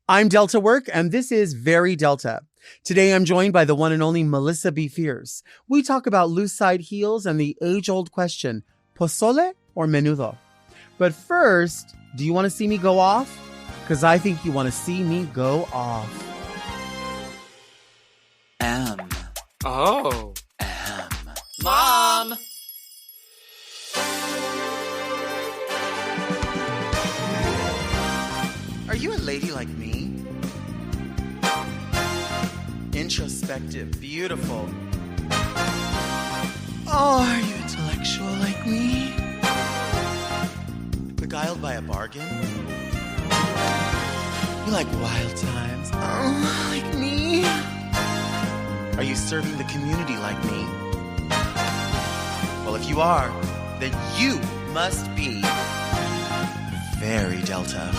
I'm Delta Work, and this is Very Delta. Today, I'm joined by the one and only Melissa Befierce. We talk about loose side heels and the age-old question, pozole or menudo? But first, do you want to see me go off? Because I think you want to see me go off. Mom! Are you a lady like me? Introspective, beautiful. Oh, are you intellectual like me? Beguiled by a bargain? You like wild times? Oh, like me? Are you serving the community like me? Well, if you are, then you must be very Delta.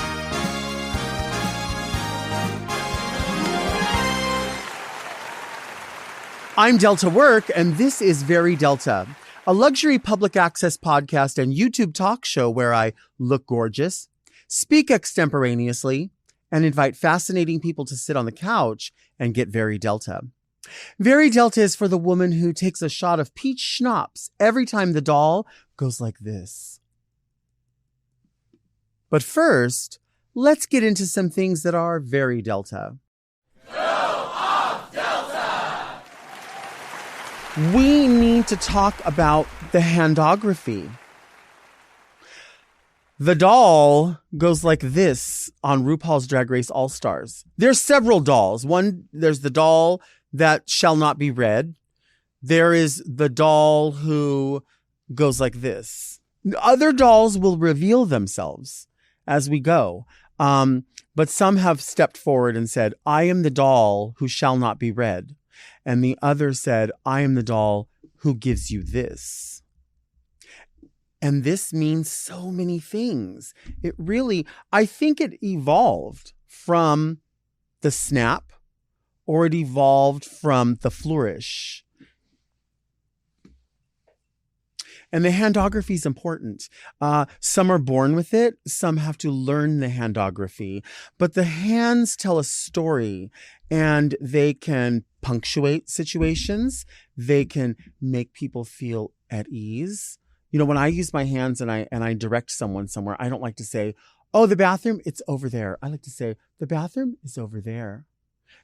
I'm Delta Work, and this is Very Delta, a luxury public access podcast and YouTube talk show where I look gorgeous, speak extemporaneously, and invite fascinating people to sit on the couch and get very Delta. Very Delta is for the woman who takes a shot of peach schnapps every time the doll goes like this. But first, let's get into some things that are very Delta. We need to talk about the handography. The doll goes like this on RuPaul's Drag Race All-Stars. There's several dolls. There's the doll that shall not be read. There is the doll who goes like this. Other dolls will reveal themselves as we go. But some have stepped forward and said, I am the doll who shall not be read. And the other said, I am the doll who gives you this. And this means so many things. I think it evolved from the snap, or it evolved from the flourish. And the handography is important. Some are born with it. Some have to learn the handography. But the hands tell a story, and they can punctuate situations. They can make people feel at ease. You know, when I use my hands and I direct someone somewhere, I don't like to say, oh, the bathroom, it's over there. I like to say, the bathroom is over there.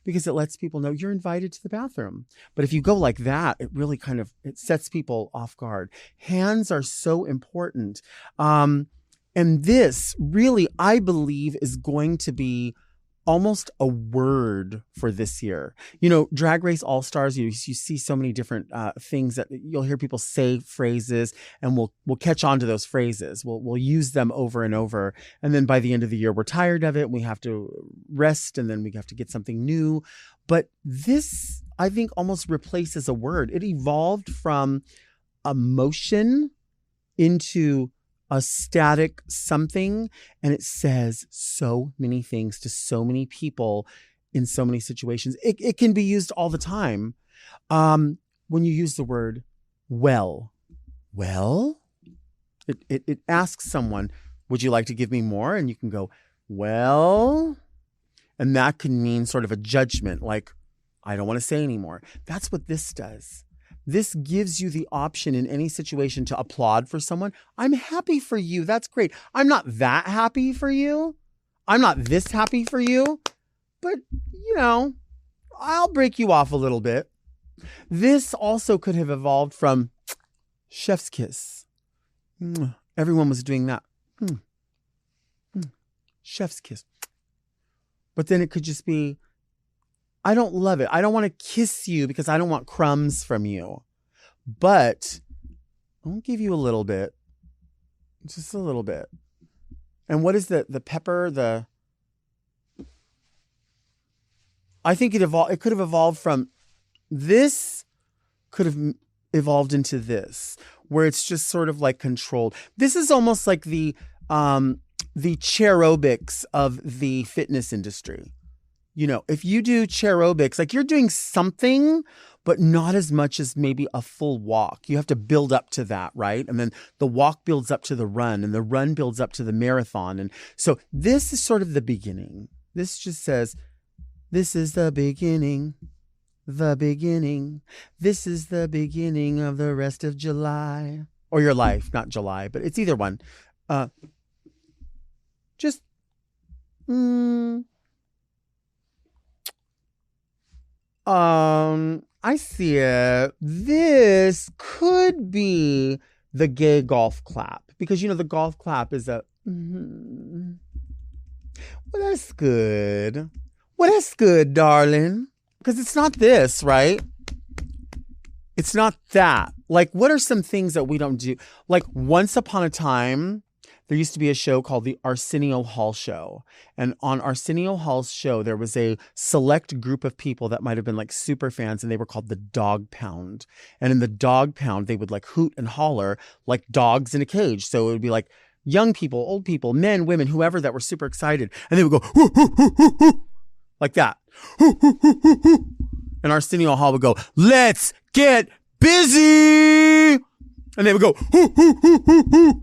Because it lets people know you're invited to the bathroom. But if you go like that, it really it sets people off guard. Hands are so important. And this really, I believe, is going to be almost a word for this year. You know, Drag Race All-Stars, you see so many different things that you'll hear people say phrases, and we'll catch on to those phrases. We'll use them over and over. And then by the end of the year, we're tired of it. We have to rest, and then we have to get something new. But this, I think, almost replaces a word. It evolved from a motion into a static something, and it says so many things to so many people in so many situations. It can be used all the time. When you use the word well, it asks someone, would you like to give me more? And you can go, well, and that can mean sort of a judgment, like, I don't want to say anymore. That's what this does. This gives you the option in any situation to applaud for someone. I'm happy for you. That's great. I'm not that happy for you. I'm not this happy for you. But, you know, I'll break you off a little bit. This also could have evolved from chef's kiss. Everyone was doing that. Chef's kiss. But then it could just be, I don't love it. I don't want to kiss you because I don't want crumbs from you. But I'll give you a little bit. Just a little bit. And what is the pepper? I think it could have evolved from this, could have evolved into this, where it's just sort of like controlled. This is almost like the chair-obics of the fitness industry. You know, if you do chair-obics, like you're doing something, but not as much as maybe a full walk. You have to build up to that, right? And then the walk builds up to the run, and the run builds up to the marathon. And so this is sort of the beginning. This just says, this is the beginning. The beginning. This is the beginning of the rest of July. Or your life, not July, but it's either one. Just I see it. This could be the gay golf clap, because you know the golf clap is a well, that's good. Well, that's good, darling. Because it's not this, right? It's not that. Like, what are some things that we don't do? Like, once upon a time, there used to be a show called the Arsenio Hall Show. And on Arsenio Hall's show, there was a select group of people that might have been like super fans, and they were called the Dog Pound. And in the Dog Pound, they would like hoot and holler like dogs in a cage. So it would be like young people, old people, men, women, whoever, that were super excited. And they would go, hoo, hoo, hoo, hoo, hoo, like that. Hoo, hoo, hoo, hoo, hoo. And Arsenio Hall would go, let's get busy. And they would go, hoo, hoo, hoo, hoo, hoo.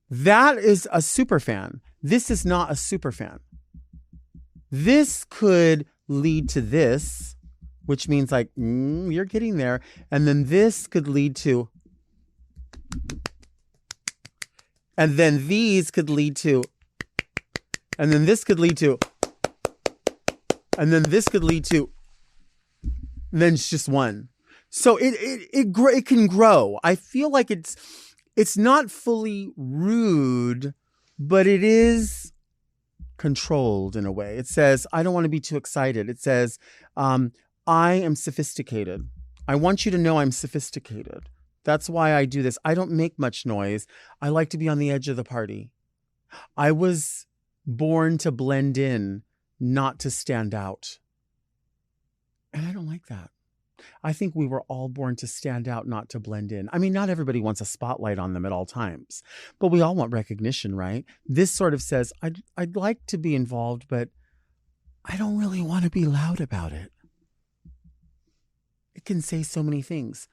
That is a super fan. This is not a super fan. This could lead to this, which means like, you're getting there. And then this could lead to, and then these could lead to, and then this could lead to, and then this could lead to, and then it's just one. So it can grow. I feel like it's not fully rude, but it is controlled in a way. It says, I don't want to be too excited. It says, I am sophisticated. I want you to know I'm sophisticated. That's why I do this. I don't make much noise. I like to be on the edge of the party. I was born to blend in, not to stand out. And I don't like that. I think we were all born to stand out, not to blend in. I mean, not everybody wants a spotlight on them at all times, but we all want recognition, right? This sort of says, I'd like to be involved, but I don't really want to be loud about it. It can say so many things.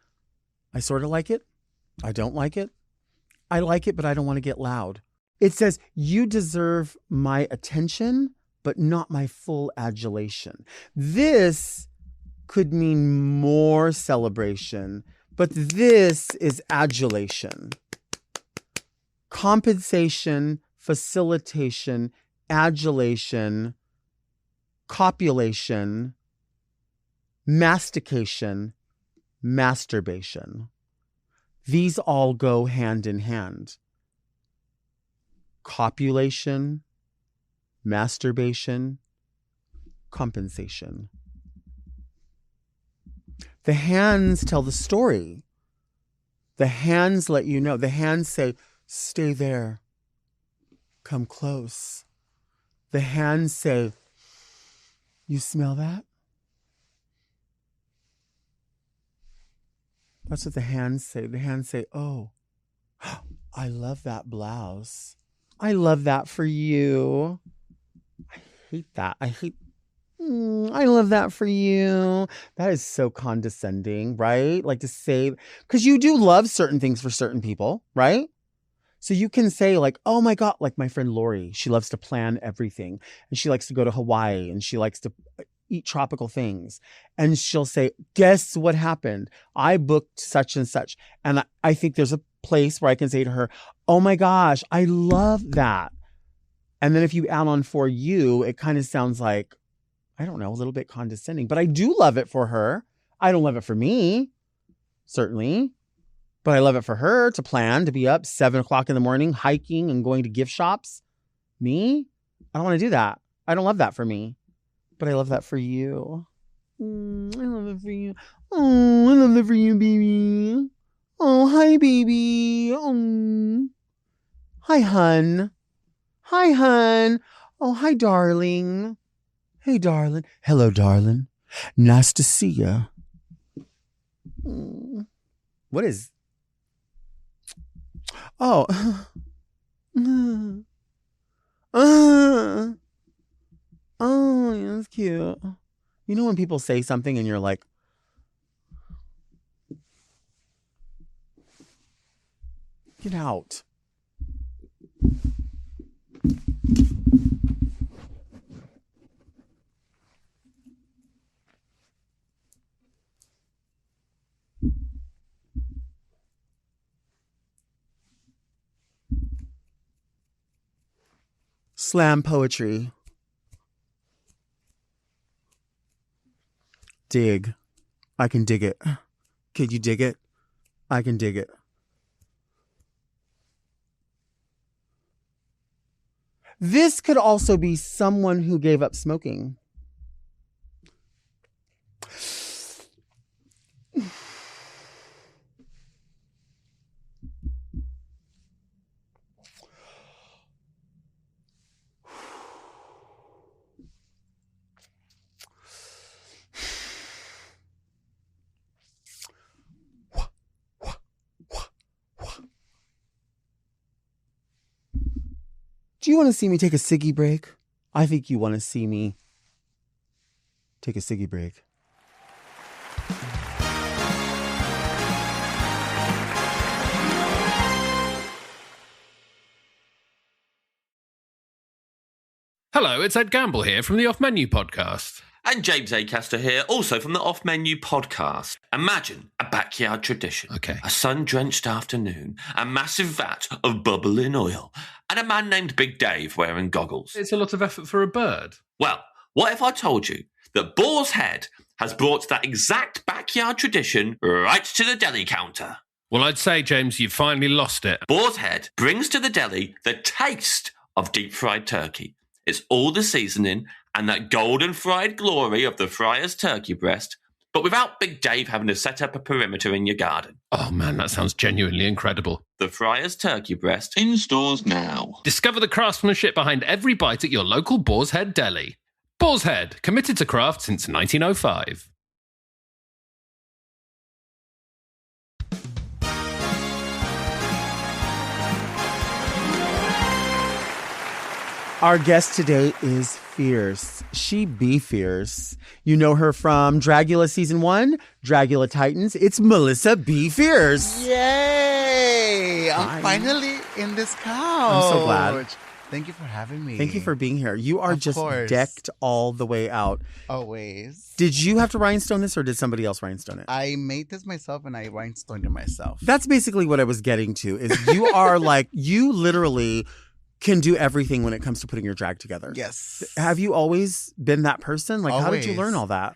I sort of like it. I don't like it. I like it, but I don't want to get loud. It says, you deserve my attention, but not my full adulation. This could mean more celebration, but this is adulation. Compensation, facilitation, adulation, copulation, mastication, masturbation. These all go hand in hand. Copulation, masturbation, compensation. The hands tell the story. The hands let you know. The hands say, stay there. Come close. The hands say, you smell that? That's what the hands say. The hands say, oh, I love that blouse. I love that for you. I hate that. I love that for you. That is so condescending, right? Like to say, because you do love certain things for certain people, right? So you can say like, oh my God, like my friend Lori, she loves to plan everything. And she likes to go to Hawaii and she likes to eat tropical things. And she'll say, guess what happened? I booked such and such. And I think there's a place where I can say to her, oh my gosh, I love that. And then if you add on for you, it kind of sounds like, I don't know, a little bit condescending, but I do love it for her. I don't love it for me, certainly, but I love it for her to plan to be up 7 o'clock in the morning, hiking and going to gift shops. Me? I don't want to do that. I don't love that for me, but I love that for you. I love it for you. Oh, I love that for you, baby. Oh, hi, baby. Oh, hi, hun. Hi, hun. Oh, hi, darling. Hey, darling. Hello, darling. Nice to see you. What is... Oh. Oh, yeah, that's cute. You know when people say something and you're like, get out. Slam poetry. Dig. I can dig it. Could you dig it? I can dig it. This could also be someone who gave up smoking. Do you want to see me take a ciggy break? I think you want to see me take a ciggy break. Hello, it's Ed Gamble here from the Off Menu Podcast. And James Acaster here, also from the Off Menu Podcast. Imagine a backyard tradition. Okay. A sun-drenched afternoon, a massive vat of bubbling oil, and a man named Big Dave wearing goggles. It's a lot of effort for a bird. Well, what if I told you that Boar's Head has brought that exact backyard tradition right to the deli counter? Well, I'd say, James, you've finally lost it. Boar's Head brings to the deli the taste of deep-fried turkey. It's all the seasoning and that golden fried glory of the frier's turkey breast, but without Big Dave having to set up a perimeter in your garden. Oh, man, that sounds genuinely incredible. The frier's turkey breast in stores now. Discover the craftsmanship behind every bite at your local Boar's Head deli. Boar's Head, committed to craft since 1905. Our guest today is fierce. She be fierce. You know her from Dragula Season 1, Dragula Titans. It's Melissa Befierce. Yay! I'm finally in this couch. I'm so glad. Thank you for having me. Thank you for being here. You are Of just course. decked all the way out. Always. Did you have to rhinestone this or did somebody else rhinestone it? I made this myself and I rhinestoned it myself. That's basically what I was getting to is you are like, you literally can do everything when it comes to putting your drag together. Yes. Have you always been that person? Like, how did you Always. learn all that?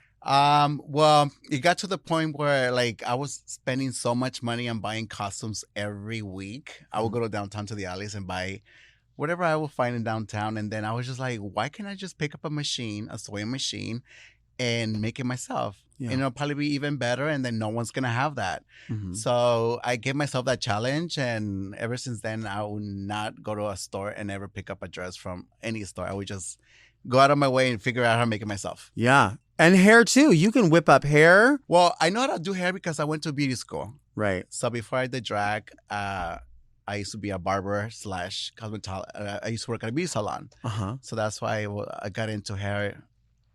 Well, it got to the point where like I was spending so much money on buying costumes every week. I would go to downtown to the alleys and buy whatever I would find in downtown. And then I was just like, why can't I just pick up a sewing machine and make it myself? Yeah. And it'll probably be even better. And then no one's going to have that. Mhm. So I gave myself that challenge. And ever since then, I will not go to a store and ever pick up a dress from any store. I would just go out of my way and figure out how to make it myself. Yeah. And hair too. You can whip up hair. Well, I know how to do hair because I went to beauty school. Right. So before I did drag, I used to be a barber / cosmetologist. I used to work at a beauty salon. Uh-huh. So that's why I got into hair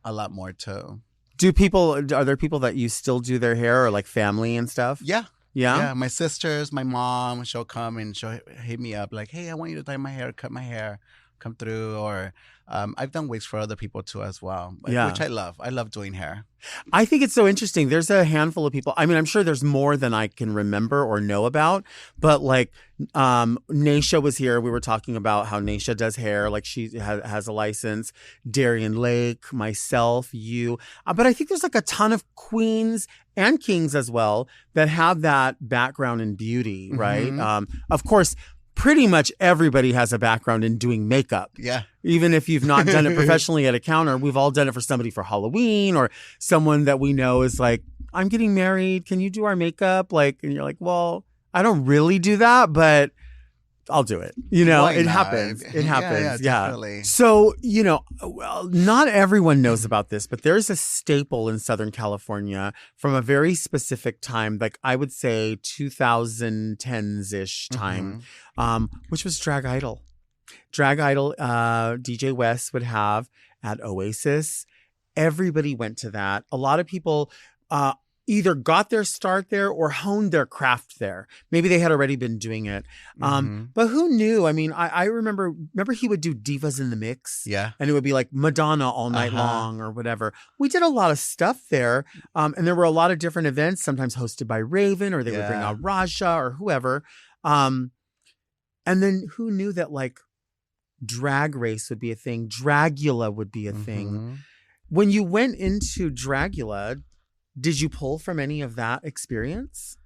a lot more too. Are there people that you still do their hair or like family and stuff? Yeah. Yeah? Yeah. My sisters, my mom, she'll come and she'll hit me up like, hey, I want you to dye my hair, cut my hair, come through. Or I've done wigs for other people too as well, Yeah. which I love. I love doing hair. I think it's so interesting. There's a handful of people. I mean, I'm sure there's more than I can remember or know about, but like Naisha was here. We were talking about how Naisha does hair, like she has a license. Darian Lake, myself, you. But I think there's like a ton of queens and kings as well that have that background in beauty, right? Mhm. Of course, pretty much everybody has a background in doing makeup. Yeah. Even if you've not done it professionally at a counter, we've all done it for somebody for Halloween or someone that we know is like, I'm getting married. Can you do our makeup? Like, and you're like, well, I don't really do that, but I'll do it. You know, Why it not? happens. It happens. Yeah, Yeah. definitely. So, you know, well, not everyone knows about this, but there's a staple in Southern California from a very specific time, like I would say 2010s-ish time, which was Drag Idol. Drag Idol, DJ West would have at Oasis. Everybody went to that. A lot of people either got their start there or honed their craft there. Maybe they had already been doing it. But who knew? I mean, I remember he would do Divas in the Mix. Yeah. And it would be like Madonna all night long or whatever. We did a lot of stuff there. And there were a lot of different events, sometimes hosted by Raven, or they would bring out Raja or whoever. And then who knew that like Drag Race would be a thing. Dragula would be a thing. Mm-hmm. When you went into Dragula, did you pull from any of that experience?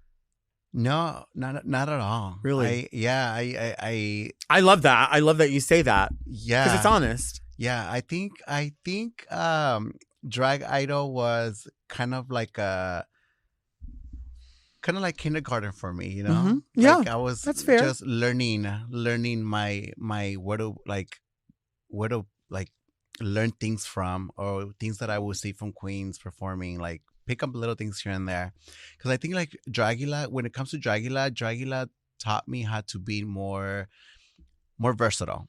No, not at all. Really? I love that. I love that you say that yeah, because it's honest. Yeah, I think Drag Idol was kind of like kindergarten for me, you know? Mhm. Yeah, like I was that's fair. just learning my where to learn things from, or things that I would see from queens performing, like pick up little things here and there. Because I think like Dragula, when it comes to Dragula taught me how to be more versatile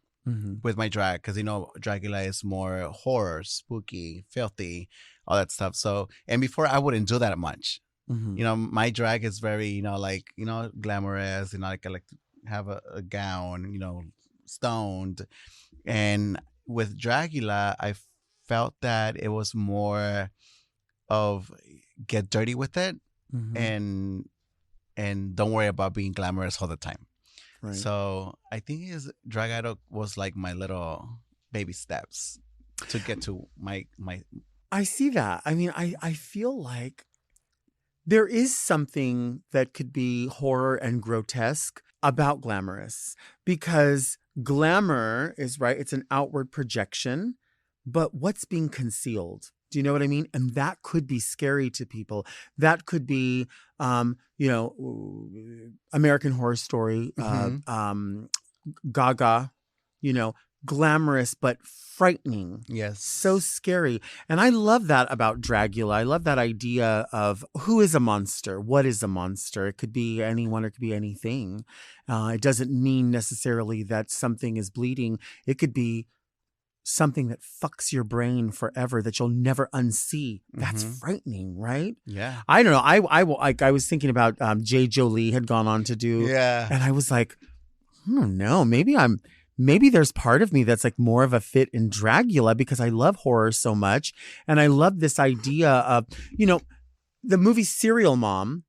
with my drag, because Dragula is more horror, spooky, filthy, all that stuff. So, and before I wouldn't do that much. My drag is very glamorous. Like I like to have a gown, stoned. And with Dragula, I felt that it was more of get dirty with it, and don't worry about being glamorous all the time. Right. So I think Drag Idol was like my little baby steps to get to my. I see that. I mean, I feel like there is something that could be horror and grotesque about glamorous, because glamour is right. It's an outward projection, but what's being concealed? Do you know what I mean? And that could be scary to people. That could be, American Horror Story, Gaga, glamorous but frightening. Yes. So scary. And I love that about Dragula. I love that idea of who is a monster? What is a monster? It could be anyone, or it could be anything. It doesn't mean necessarily that something is bleeding. It could be something that fucks your brain forever that you'll never unsee. That's frightening, right? Yeah. I don't know. I was thinking about J. Jolie had gone on to do. Yeah. And I was like, I don't know. Maybe there's part of me that's like more of a fit in Dragula, because I love horror so much. And I love this idea of, the movie Serial Mom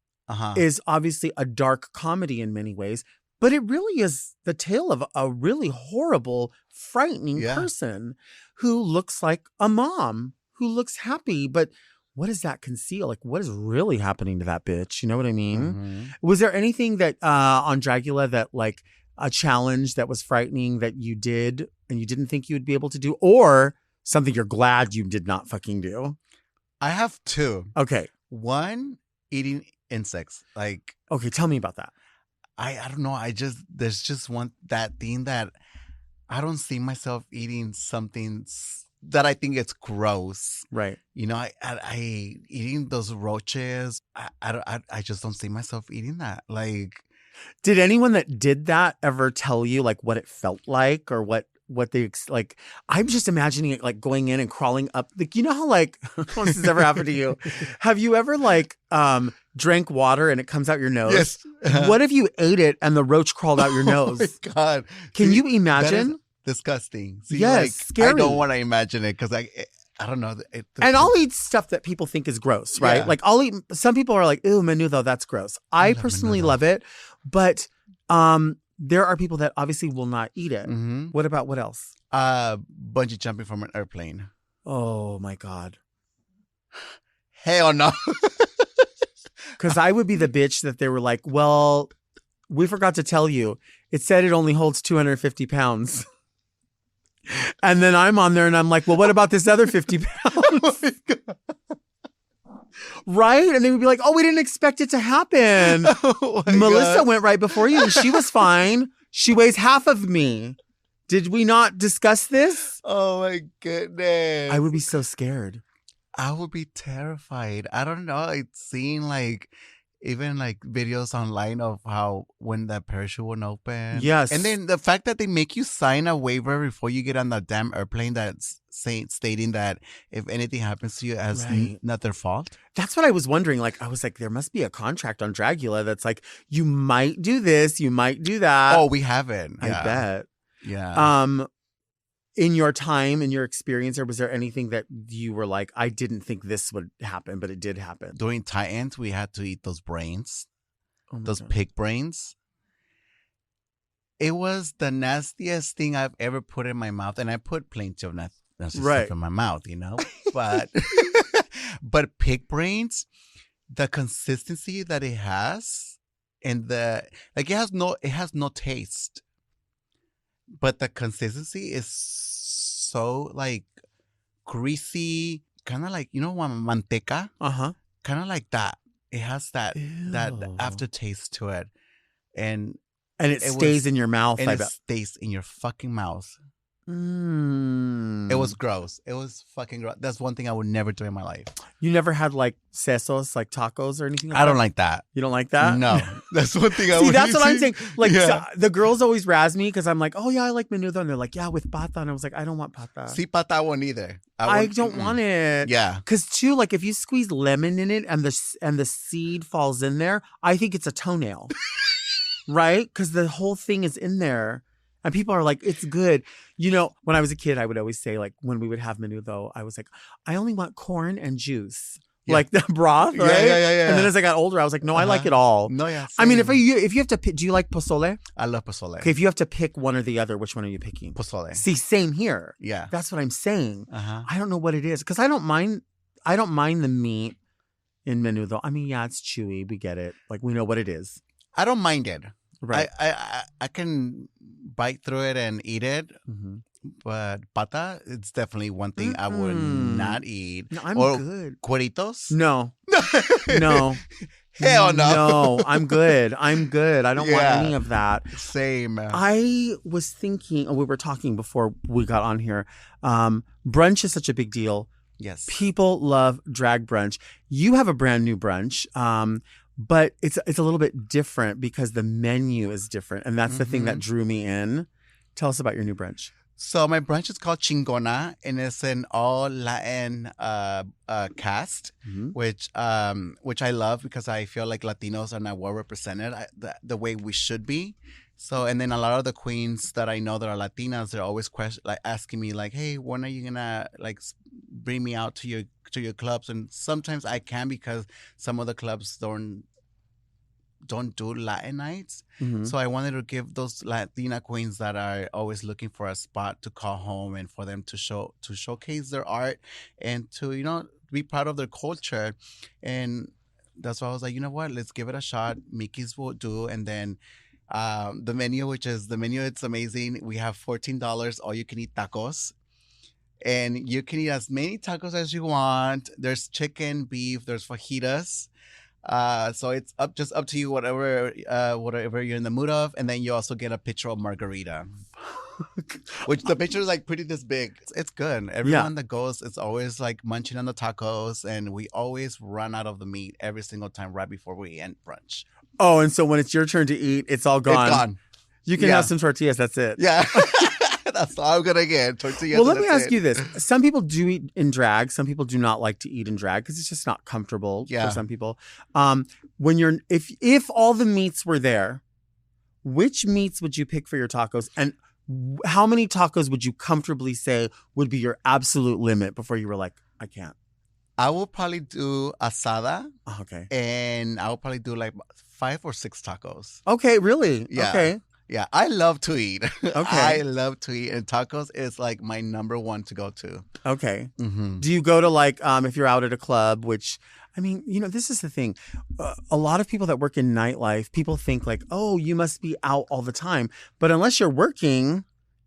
is obviously a dark comedy in many ways, but it really is the tale of a really horrible, frightening person who looks like a mom, who looks happy, but what does that conceal? Like, what is really happening to that bitch? You know what I mean? Was there anything that on Dragula that like a challenge that was frightening that you did and you didn't think you would be able to do, or something you're glad you did not fucking do? I have two. Okay. One, eating insects. Like, okay, tell me about that. I don't know. There's just that thing that I don't see myself eating something that I think it's gross. Right. I eating those roaches. I just don't see myself eating that. Like, did anyone that did that ever tell you like what it felt like, or what they like? I'm just imagining it like going in and crawling up. Like, how like this has ever happened to you? Have you ever like drank water and it comes out your nose? Yes. What if you ate it and the roach crawled out your nose? Oh my God. Can you imagine? Disgusting. Yes, scary. I don't want to imagine it, because I don't know. And I'll eat stuff that people think is gross, right? Yeah. Like I'll eat. Some people are like, "Ew, menudo, that's gross." I personally love it, but there are people that obviously will not eat it. What else? Bungee jumping from an airplane. Oh my God. Hell no. Because I would be the bitch that they were like, "Well, we forgot to tell you. It said it only holds 250 pounds." And then I'm on there and I'm like, well, what about this other 50 pounds? Oh my God. Right? And they would be like, oh, we didn't expect it to happen. Oh Melissa went right before you. She was fine. She weighs half of me. Did we not discuss this? Oh my goodness. I would be so scared. I would be terrified. I don't know. It's seen like even like videos online of how when the parachute won't open. Yes. And then the fact that they make you sign a waiver before you get on the damn airplane that's stating that if anything happens to you, it's not their fault. That's what I was wondering. Like, I was like, there must be a contract on Dragula that's like, you might do this, you might do that. Oh, we have it. Yeah. I bet. Yeah. In your time, in your experience, or was there anything that you were like, I didn't think this would happen, but it did happen? During Titans, we had to eat those brains, those pig brains. It was the nastiest thing I've ever put in my mouth, and I put plenty of nasty Right. stuff in my mouth, you know. But but pig brains, the consistency that it has, and it has no taste, but the consistency is so like greasy, kind of like manteca, kind of like that. It has that Ew. aftertaste to it, and it stays in your mouth. and I it bet. stays in your fucking mouth. Mm. It was gross. It was fucking gross. That's one thing I would never do in my life. You never had like sesos, like tacos or anything like I don't that? like that. You don't like that? No, that's one thing I See, would. that's what I'm saying. Like, Yeah. the girls always razz me because I'm like, oh, yeah, I like menudo. And they're like, yeah, with pata. And I was like, I don't want pata. See, pata won't either. I don't want it. Yeah. Because, too, like, if you squeeze lemon in it and the seed falls in there, I think it's a toenail. Right? Because the whole thing is in there. And people are like, it's good. You know, when I was a kid, I would always say, like, when we would have menudo, I was like, I only want corn and juice. Yeah. Like the broth, right? Yeah. And then as I got older, I was like, no, I like it all. No, yeah. I mean, same. if you have to pick, do you like pozole? I love pozole. Okay, if you have to pick one or the other, which one are you picking? Pozole. See, same here. Yeah. That's what I'm saying. Uh-huh. I don't know what it is because I don't mind the meat in menudo. I mean, yeah, it's chewy. We get it. Like we know what it is. I don't mind it. Right. I can bite through it and eat it, Mm-hmm. but pata, it's definitely one thing I would not eat. No, I'm or good. Cueritos? No. No. Hell no. No, I'm good. I'm good. I don't want Yeah. any of that. Same. I was thinking, we were talking before we got on here. Brunch is such a big deal. Yes. People love drag brunch. You have a brand new brunch, but it's a little bit different because the menu is different. And that's the thing that drew me in. Tell us about your new brunch. So my brunch is called Chingona, and it's an all Latin cast, which I love because I feel like Latinos are not well represented the way we should be. So, and then a lot of the queens that I know that are Latinas, they're always asking me like, "Hey, when are you gonna like bring me out to your clubs?" And sometimes I can because some of the clubs don't do Latin nights. Mm-hmm. So I wanted to give those Latina queens that are always looking for a spot to call home and for them to showcase their art and to, be proud of their culture. And that's why I was like, you know what, let's give it a shot. Mickey's will do. And then the menu, it's amazing. We have $14 all you can eat tacos. And you can eat as many tacos as you want. There's chicken, beef, there's fajitas. So it's up to you, whatever you're in the mood of, and then you also get a picture of margarita, which the picture is like pretty this big. It's good. Everyone that goes, it's always like munching on the tacos, and we always run out of the meat every single time right before we end brunch. Oh, and so when it's your turn to eat, it's all gone. It's gone. You can have some tortillas. That's it. Yeah. That's all I'm gonna get. Tortillas. Well, let me ask you this: some people do eat in drag. Some people do not like to eat in drag because it's just not comfortable for some people. When if all the meats were there, which meats would you pick for your tacos, and how many tacos would you comfortably say would be your absolute limit before you were like, I can't? I will probably do asada. Oh, okay. And I will probably do like 5 or 6 tacos. Okay, really? Yeah. Okay. Yeah, I love to eat. Okay. I love to eat. And tacos is like my number one to go to. Okay. Mm-hmm. Do you go to like, if you're out at a club, which, I mean, this is the thing. A lot of people that work in nightlife, people think like, oh, you must be out all the time. But unless you're working,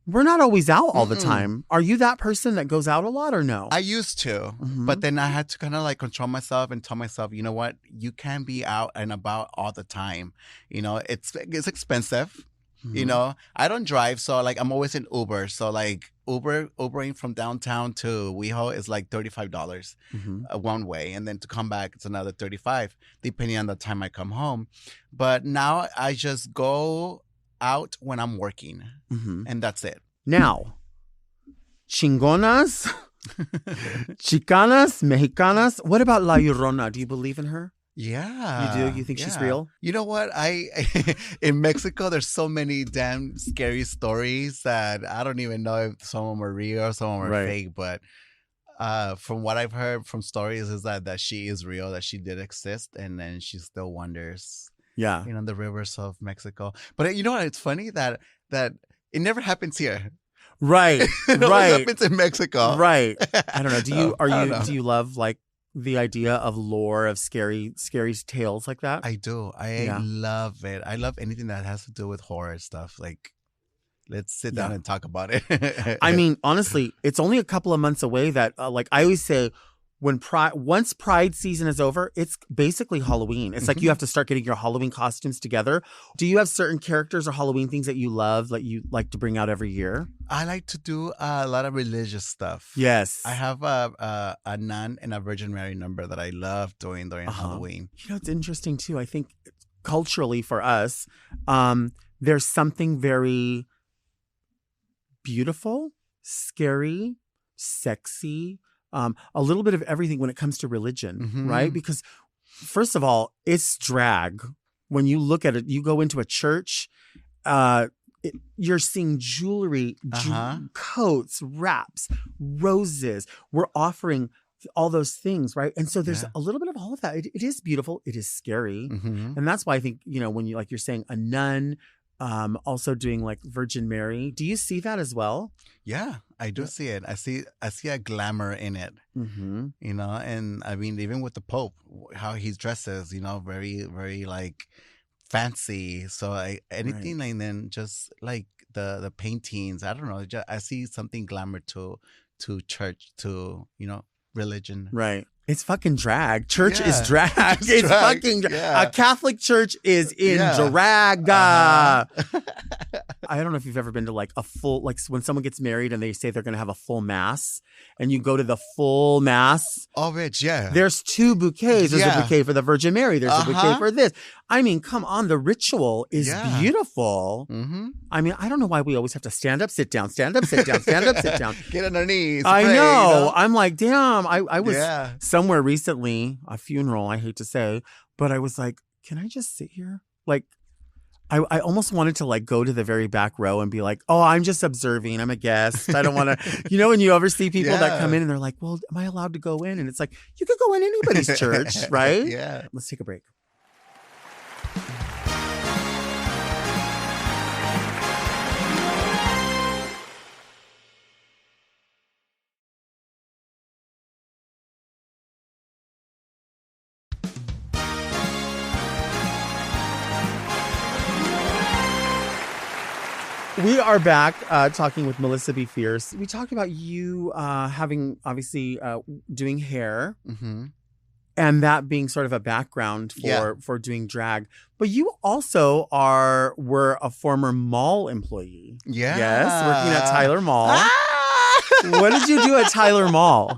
we're not always out all the time. Are you that person that goes out a lot or no? I used to, but then I had to kind of like control myself and tell myself, you know what? You can't be out and about all the time. It's expensive. I don't drive, so like I'm always in Uber. So like Ubering from downtown to WeHo is like $35 one way, and then to come back it's another $35 depending on the time I come home. But now I just go out when I'm working, and that's it. Now, chingonas, chicanas, mexicanas. What about La Llorona? Do you believe in her? Yeah. You do? You think she's real? You know what? In Mexico, there's so many damn scary stories that I don't even know if some of them are real or some of them are fake. But from what I've heard from stories is that she is real, that she did exist, and then she still wanders Yeah. you know, the rivers of Mexico. But you know what? It's funny that it never happens here. Right. It always Right. happens in Mexico. Right. I don't know. So, Do you love like the idea of lore of scary tales like that? I do. I Yeah. love it. I love anything that has to do with horror stuff. Like, let's sit down Yeah. and talk about it. I mean, honestly, it's only a couple of months away that, like I always say, once Pride season is over, it's basically Halloween. It's like you have to start getting your Halloween costumes together. Do you have certain characters or Halloween things that you love, that you like to bring out every year? I like to do a lot of religious stuff. Yes. I have a nun and a Virgin Mary number that I love doing during Halloween. You know, it's interesting too. I think culturally for us, there's something very beautiful, scary, sexy, a little bit of everything when it comes to religion, right? Because first of all, it's drag. When you look at it, you go into a church, you're seeing jewelry, coats, wraps, roses. We're offering all those things, right? And so there's a little bit of all of that. It is beautiful. It is scary. And that's why I think, you know, when you, like you're saying, a nun, also doing like Virgin Mary. Do you see that as well? Yeah, I do see it. I see a glamour in it, you know, and I mean, even with the Pope, how he dresses, you know, very, very like fancy. So anything like then just like the paintings, I don't know. I see something glamour to church, to, you know, religion. Right. It's fucking drag. Church is Yeah. drag. It's drag. fucking drag. Yeah. A Catholic church is in drag. I don't know if you've ever been to like a full, like when someone gets married and they say they're going to have a full mass and you go to the full mass. Oh, bitch, yeah. There's 2 bouquets. There's a bouquet for the Virgin Mary. There's a bouquet for this. I mean, come on. The ritual is beautiful. I mean, I don't know why we always have to stand up, sit down, stand up, sit down, stand up, sit down. Get on our knees. I pray, know. you know? I'm like, damn. I was somewhere recently, a funeral, I hate to say, but I was like, can I just sit here? Like, I almost wanted to like go to the very back row and be like, oh, I'm just observing. I'm a guest. I don't want to, you know, when you ever see people that come in and they're like, well, am I allowed to go in? And it's like, you could go in anybody's church, right? Yeah. Let's take a break. We are back talking with Melissa Befierce. We talked about you having, obviously, doing hair and that being sort of a background for doing drag. But you also were a former mall employee. Yeah. Yes, working at Tyler Mall. What did you do at Tyler Mall?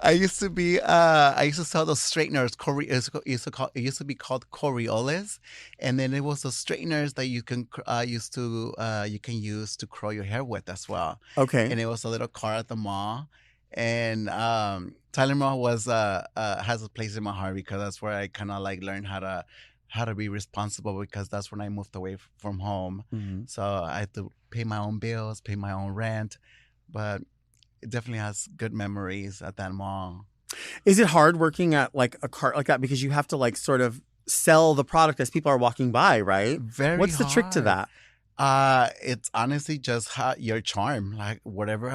I used to sell those straighteners. It used to be called Coriolis, and then it was the straighteners that you can use to curl your hair with as well. Okay. And it was a little car at the mall, and Tyler Mall has a place in my heart because that's where I kind of like learned how to be responsible, because that's when I moved away from home. So I had to pay my own bills, pay my own rent, but it definitely has good memories at that mall. Is it hard working at like a cart like that, because you have to like sort of sell the product as people are walking by, right? Very What's the trick to that? It's honestly just your charm. Like whatever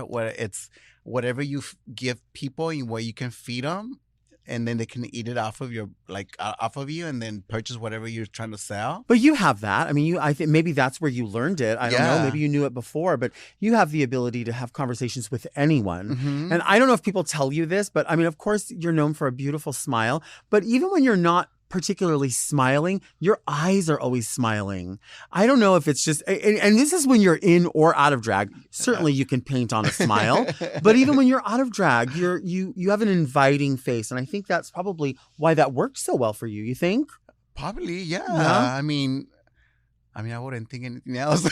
you give people and where you can feed them, and then they can eat it off of you, and then purchase whatever you're trying to sell. But you have that. I mean, I think maybe that's where you learned it. I don't know. Maybe you knew it before, but you have the ability to have conversations with anyone. And I don't know if people tell you this, but I mean, of course, you're known for a beautiful smile. But even when you're not particularly smiling, your eyes are always smiling. I don't know if it's just, and this is when you're in or out of drag. Certainly you can paint on a smile, but even when you're out of drag, you have an inviting face. And I think that's probably why that worked so well for you. You think? Probably, yeah. I mean, I wouldn't think anything else.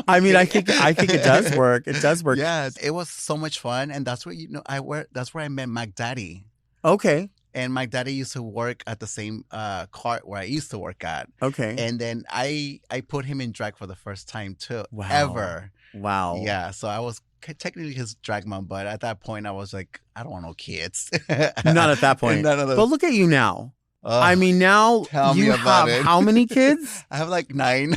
I think it does work. It does work. Yeah, it was so much fun, and that's where that's where I met Mac Daddy. Okay. And my daddy used to work at the same cart where I used to work at. Okay. And then I put him in drag for the first time too. Wow. Ever. Wow. Yeah. So I was technically his drag mom, but at that point I was like, I don't want no kids. Not at that point. None of those. But look at you now. I mean, now tell me you about have it. how many kids? I have like 9.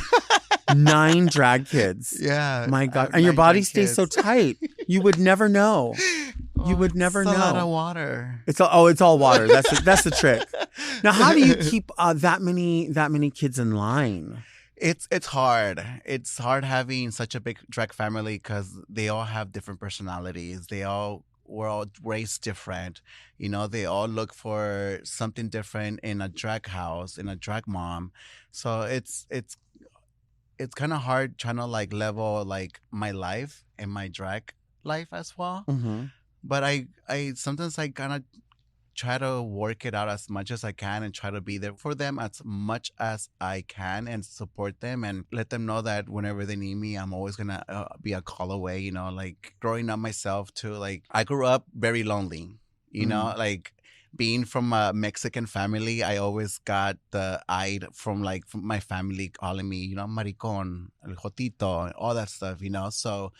9 drag kids. Yeah. My I God. have And your 9 body drag stays so kids. tight. You would never know. You would never it's know. a lot of water. It's all water. That's the trick. Now, how do you keep that many kids in line? It's hard. It's hard having such a big drag family because they all have different personalities. We're all raised different. You know, they all look for something different in a drag house, in a drag mom. So it's kind of hard trying to like level like my life and my drag life as well. Mm-hmm. But I sometimes I kind of try to work it out as much as I can and try to be there for them as much as I can and support them and let them know that whenever they need me, I'm always gonna be a call away. You know, like growing up myself too. Like I grew up very lonely. You know, like being from a Mexican family, I always got the eye from my family calling me, you know, maricon, el jotito, all that stuff, you know. So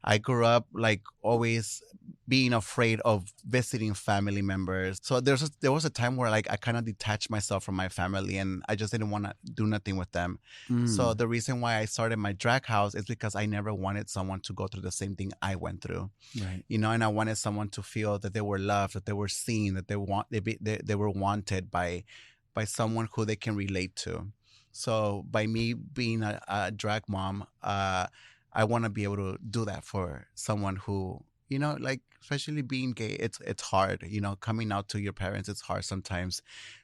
I grew up like always being afraid of visiting family members. So there was a time where like I kind of detached myself from my family and I just didn't want to do nothing with them. So the reason why I started my drag house is because I never wanted someone to go through the same thing I went through. Right. You know, and I wanted someone to feel that they were loved, that they were seen, that they were wanted by someone who they can relate to. So by me being a drag mom, I want to be able to do that for someone who, you know, like especially being gay, it's hard. You know, coming out to your parents, it's hard sometimes.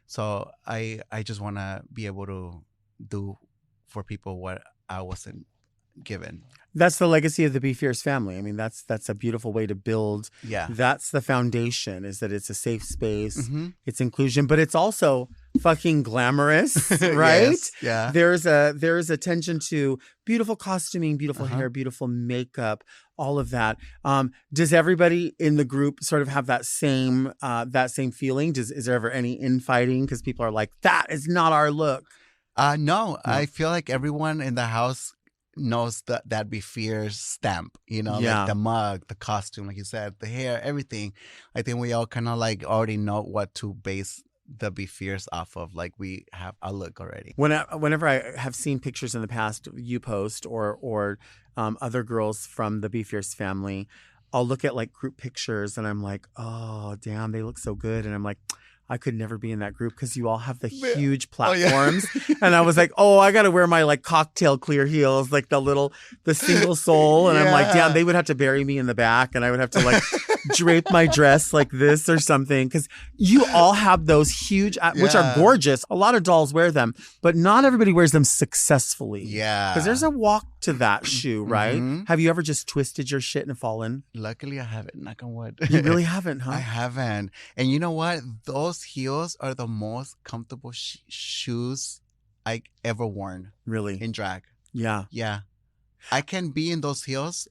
So I just want to be able to do for people what I wasn't given. That's the legacy of the Befierce family. I mean, that's a beautiful way to build. Yeah. That's the foundation, is that it's a safe space, Mm-hmm. it's inclusion, but it's also fucking glamorous, right? Yes. Yeah. There's attention to beautiful costuming, beautiful hair, beautiful makeup, all of that. Does everybody in the group sort of have that same feeling? Is there ever any infighting because people are like, that is not our look? No, I feel like everyone in the house knows that Befierce stamp, you know, like the mug, the costume, like you said, the hair, everything. I think we all kind of like already know what to base the Befierce off of. Like we have a look already. Whenever I have seen pictures in the past you post or other girls from the Befierce family, I'll look at like group pictures and I'm like, oh damn, they look so good, and I'm like, I could never be in that group because you all have the huge platforms. And I was like, oh, I got to wear my like cocktail clear heels, like the single sole. And I'm like, damn, they would have to bury me in the back and I would have to like drape my dress like this or something. Because you all have those huge, which are gorgeous. A lot of dolls wear them, but not everybody wears them successfully. Yeah. Because there's a walk to that shoe, right? Mm-hmm. Have you ever just twisted your shit and fallen? Luckily, I haven't. Knock on wood. You really haven't, huh? I haven't. And you know what? Those heels are the most comfortable shoes I ever worn. Really? In drag. Yeah. Yeah. I can be in those heels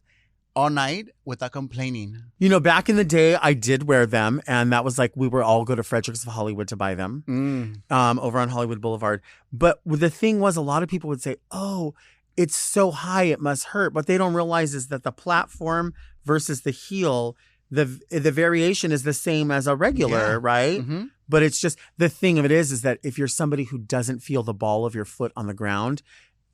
all night without complaining. You know, back in the day, I did wear them, and that was like we were all go to Fredericks of Hollywood to buy them over on Hollywood Boulevard. But the thing was, a lot of people would say, oh, it's so high, it must hurt. What they don't realize is that the platform versus the heel, the variation is the same as a regular, right? Mm-hmm. But it's just, the thing of it is that if you're somebody who doesn't feel the ball of your foot on the ground,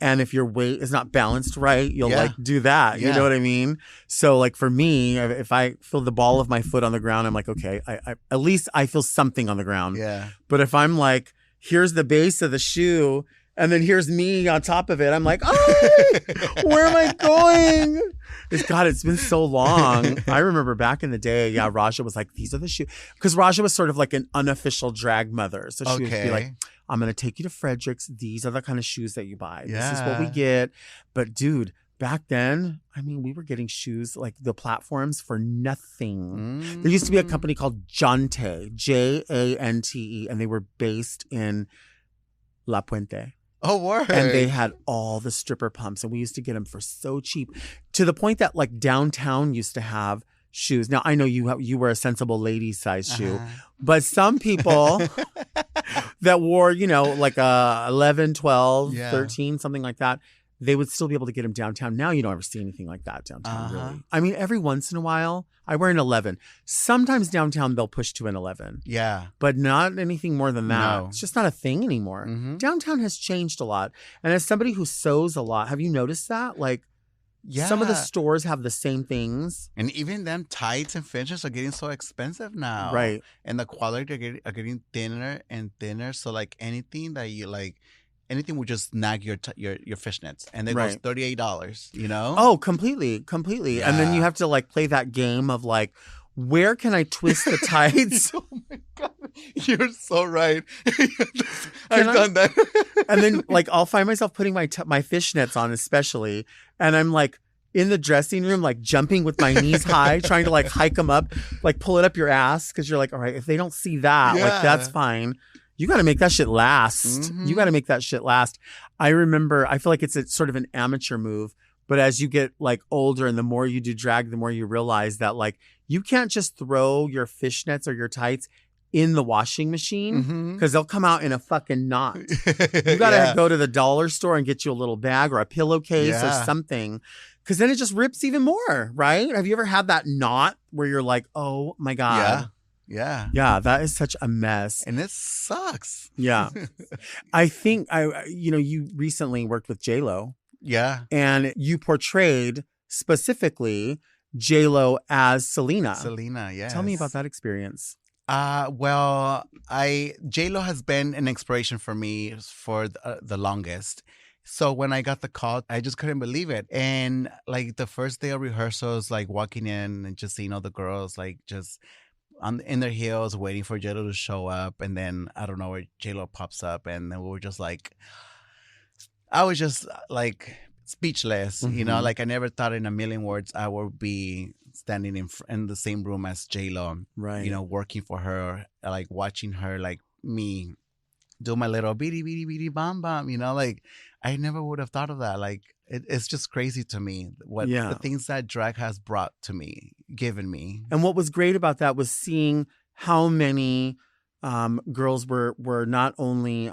and if your weight is not balanced right, you'll like do that. You know what I mean? So like for me, if I feel the ball of my foot on the ground, I'm like, okay, I at least I feel something on the ground. Yeah. But if I'm like, here's the base of the shoe, and then here's me on top of it, I'm like, oh, where am I going? It's been so long. I remember back in the day, Raja was like, these are the shoes. Because Raja was sort of like an unofficial drag mother. So she would be like, I'm going to take you to Fredericks. These are the kind of shoes that you buy. Yeah. This is what we get. But dude, back then, I mean, we were getting shoes, like the platforms, for nothing. There used to be a company called Jante, Jante, and they were based in La Puente. Oh, word. And they had all the stripper pumps, and we used to get them for so cheap, to the point that like downtown used to have shoes. Now, I know you were a sensible lady size shoe, but some people that wore, you know, like 11, 12, 13, something like that, they would still be able to get them downtown. Now you don't ever see anything like that downtown, Uh-huh. really. I mean, every once in a while, I wear an 11. Sometimes downtown they'll push to an 11, Yeah. but not anything more than that. No. It's just not a thing anymore. Mhm. Downtown has changed a lot. And as somebody who sews a lot, have you noticed that? Like, Yeah. some of the stores have the same things. And even them tights and finishes are getting so expensive now. Right. And the quality are getting thinner and thinner. So like anything that you like, anything would just snag your fishnets. And it goes Right. $38, you know? Oh, completely. And then you Yeah. have to like play that game of like, where can I twist the tights? Oh my God. You're so right. Can I've I- done that. And then like I'll find myself putting my fishnets on, especially, and I'm like in the dressing room, like jumping with my knees high, trying to like hike them up, like pull it up your ass, because you're like, all right, if they don't see that, like that's Yeah. fine. You got to make that shit last. Mhm. You got to make that shit last. I remember, I feel like it's a sort of an amateur move, but as you get like older and the more you do drag, the more you realize that like you can't just throw your fishnets or your tights in the washing machine Mhm. because they'll come out in a fucking knot. You got to Yeah. go to the dollar store and get you a little bag or a pillowcase Yeah. or something, because then it just rips even more, right? Have you ever had that knot where you're like, oh my God. Yeah. Yeah. Yeah, that is such a mess. And it sucks. Yeah. I think you recently worked with J-Lo Yeah. and you portrayed specifically J-Lo as Selena. Selena, yeah. Tell me about that experience. Well, J-Lo has been an inspiration for me for the longest. So when I got the call, I just couldn't believe it. And like the first day of rehearsals, like walking in and just seeing all the girls like just in their heels waiting for J-Lo to show up. And then I don't know where J-Lo pops up. And then we were just like, I was just like speechless, you know, Mhm. like I never thought in a million words I would be standing in the same room as J-Lo, Right. you know, working for her, like watching her, like me do my little beady beady beady bam bam, you know, like I never would have thought of that. Like it's just crazy to me what Yeah. the things that drag has brought to me, given me. And what was great about that was seeing how many girls were not only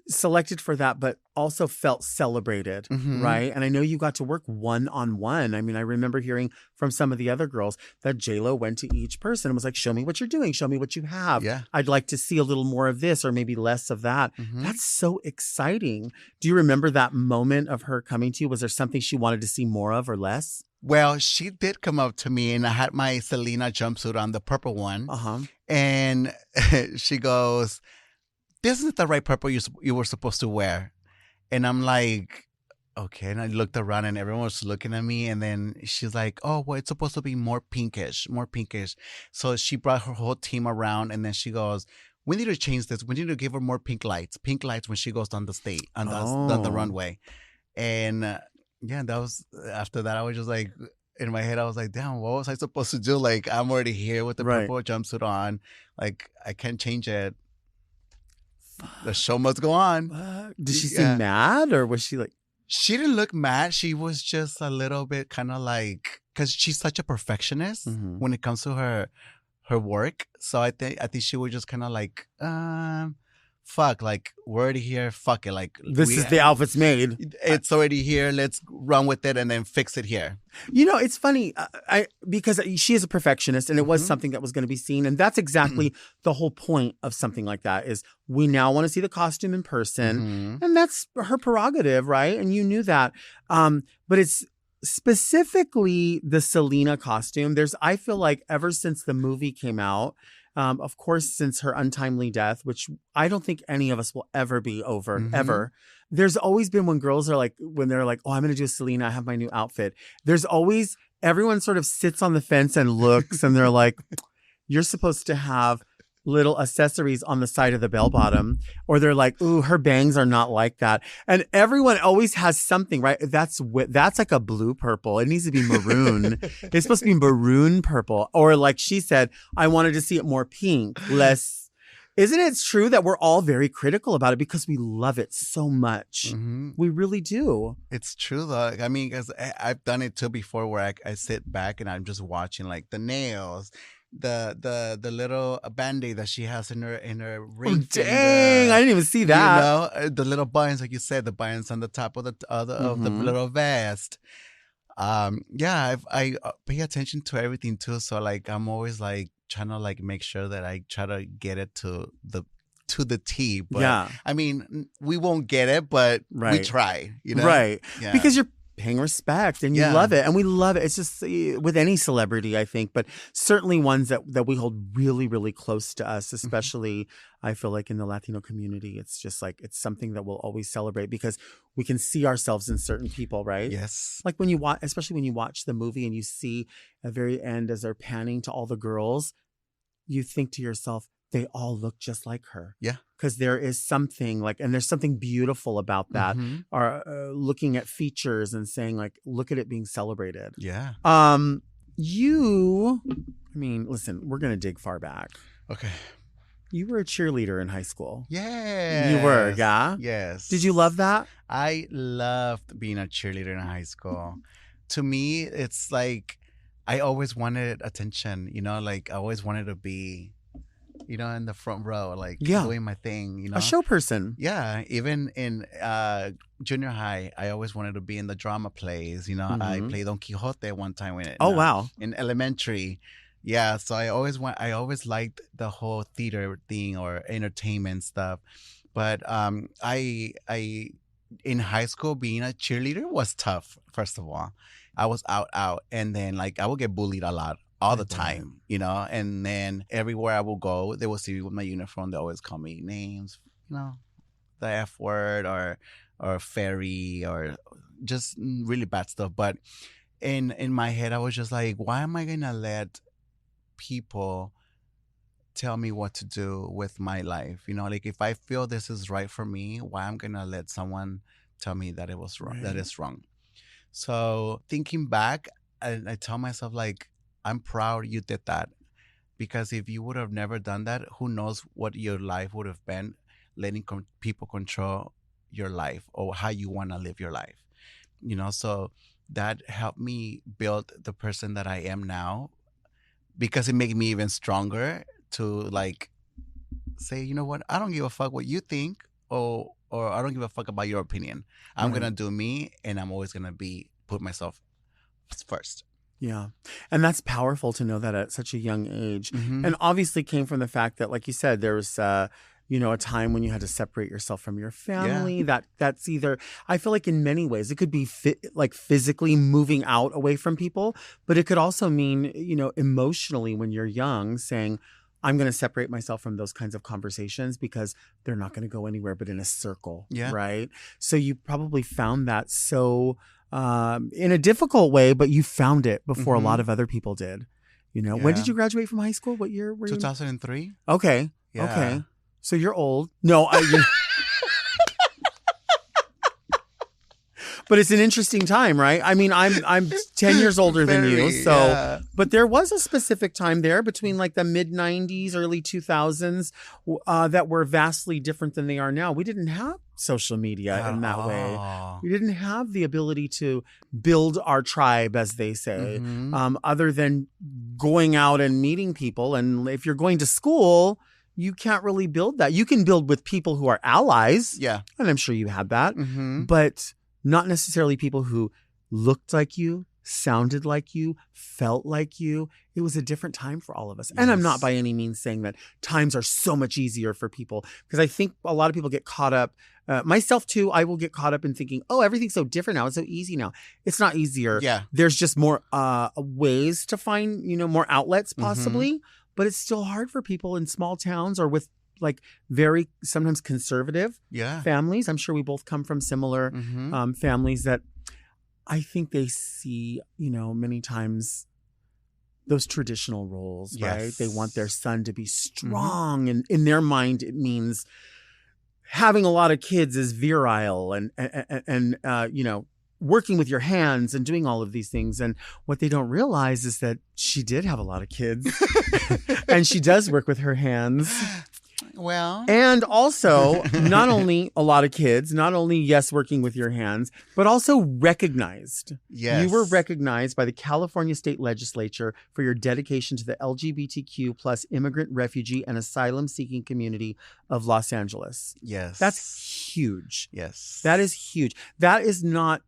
selected for that, but also felt celebrated, Mhm. right? And I know you got to work one-on-one. I mean, I remember hearing from some of the other girls that J-Lo went to each person and was like, show me what you're doing. Show me what you have. Yeah. I'd like to see a little more of this or maybe less of that. Mhm. That's so exciting. Do you remember that moment of her coming to you? Was there something she wanted to see more of or less? Well, she did come up to me and I had my Selena jumpsuit on, the purple one. Uh-huh. And she goes, this isn't the right purple you were supposed to wear. And I'm like, okay. And I looked around and everyone was looking at me. And then she's like, oh, well, it's supposed to be more pinkish. So she brought her whole team around and then she goes, we need to change this. We need to give her more pink lights when she goes down the stage, on the Oh. runway. And yeah, that was, after that, I was just like, in my head, I was like, damn, what was I supposed to do? Like, I'm already here with the Right. purple jumpsuit on. Like, I can't change it. The show must go on. Did she Yeah. seem mad or was she like, She didn't look mad. She was just a little bit kind of like, because she's such a perfectionist Mhm. when it comes to her work. So I think she was just kind of like, fuck, like we're already here. Fuck it, like this is the outfit's made? It's already here. Let's run with it and then fix it here. You know, it's funny because she is a perfectionist and it was Mhm. something that was going to be seen. And that's exactly the whole point of something like that is we now want to see the costume in person. Mhm. And that's her prerogative, right? And you knew that. But it's specifically the Selena costume. I feel like ever since the movie came out, of course, since her untimely death, which I don't think any of us will ever be over, Mhm. ever. There's always been when girls are like, when they're like, oh, I'm going to do Selena, I have my new outfit. There's always, everyone sort of sits on the fence and looks and they're like, you're supposed to have little accessories on the side of the bell bottom. Or they're like, ooh, her bangs are not like that. And everyone always has something, right? That's like a blue purple. It needs to be maroon. It's supposed to be maroon purple. Or like she said, I wanted to see it more pink, less. Isn't it true that we're all very critical about it because we love it so much? Mhm. We really do. It's true though. I mean, because I've done it too before where I sit back and I'm just watching like the nails, the little Band-Aid that she has in her Oh, ring dang. I didn't even see that. You know, the little buttons, like you said, the buttons on the top of the of the little vest. Yeah, I pay attention to everything too. So like, I'm always like trying to like make sure that I try to get it to the T. But Yeah. I mean, we won't get it, but we try. You know, Right. Yeah. Because you're paying respect and you Yeah. love it. And we love it. It's just with any celebrity, I think, but certainly ones that we hold really, really close to us, especially I feel like in the Latino community. It's just like, it's something that we'll always celebrate because we can see ourselves in certain people, right? Yes. Like when you watch, especially when you watch the movie and you see at the very end as they're panning to all the girls, you think to yourself, they all look just like her. Yeah. Because there is something like, and there's something beautiful about that. Or looking at features and saying like, look at it being celebrated. Yeah. I mean, listen, we're going to dig far back. Okay. You were a cheerleader in high school. Yeah. You were, yeah? Yes. Did you love that? I loved being a cheerleader in high school. To me, it's like I always wanted attention, you know, like I always wanted to be, you know, in the front row, like doing my thing, you know. A show person. Yeah. Even in junior high, I always wanted to be in the drama plays, you know. I played Don Quixote one time in it. Oh, wow. In elementary. Yeah, so I always liked the whole theater thing or entertainment stuff. But I in high school being a cheerleader was tough, first of all. I was out and then like I would get bullied a lot all the time, you know, and then everywhere I would go, they would see me with my uniform, they always call me names, you know, the F word or fairy or just really bad stuff. But in my head I was just like, why am I gonna let people tell me what to do with my life? You know, like if I feel this is right for me, why I'm gonna let someone tell me that it was wrong, that it's wrong. So thinking back, I tell myself like, I'm proud you did that, because if you would have never done that, who knows what your life would have been, letting people control your life or how you want to live your life, you know. So that helped me build the person that I am now, because it made me even stronger to like say, you know what, I don't give a fuck what you think, or I don't give a fuck about your opinion. I'm gonna do me, and I'm always gonna put myself first. Yeah. And that's powerful to know that at such a young age. And obviously came from the fact that, like you said, there was you know, a time when you had to separate yourself from your family. That's either, I feel like in many ways, it could be like physically moving out away from people, but it could also mean, you know, emotionally when you're young saying, I'm going to separate myself from those kinds of conversations because they're not going to go anywhere but in a circle. Yeah. Right. So you probably found that so in a difficult way, but you found it before a lot of other people did. You know, when did you graduate from high school? What year were you? 2003. Okay. Yeah. Okay. So you're old. No, but it's an interesting time, right? I mean, I'm 10 years older than you, so but there was a specific time there between like the mid 90s, early 2000s that were vastly different than they are now. We didn't have social media in that way. We didn't have the ability to build our tribe, as they say, other than going out and meeting people. And if you're going to school, you can't really build that. You can build with people who are allies. Yeah. And I'm sure you had that. But not necessarily people who looked like you, sounded like you, felt like you. It was a different time for all of us. Yes. And I'm not by any means saying that times are so much easier for people, because I think a lot of people get caught up, myself too, I will get caught up in thinking, oh, everything's so different now. It's so easy now. It's not easier. Yeah. There's just more ways to find, you know, more outlets possibly. But it's still hard for people in small towns or with like very sometimes conservative families. I'm sure we both come from similar families that I think they see, you know, many times those traditional roles, right? They want their son to be strong. And in their mind, it means having a lot of kids is virile and you know, working with your hands and doing all of these things. And what they don't realize is that she did have a lot of kids and she does work with her hands. Well. And also, not only a lot of kids, not only, yes, working with your hands, but also recognized. Yes. You were recognized by the California State Legislature for your dedication to the LGBTQ plus immigrant, refugee, and asylum-seeking community of Los Angeles. Yes. That's huge. Yes. That is huge. That is not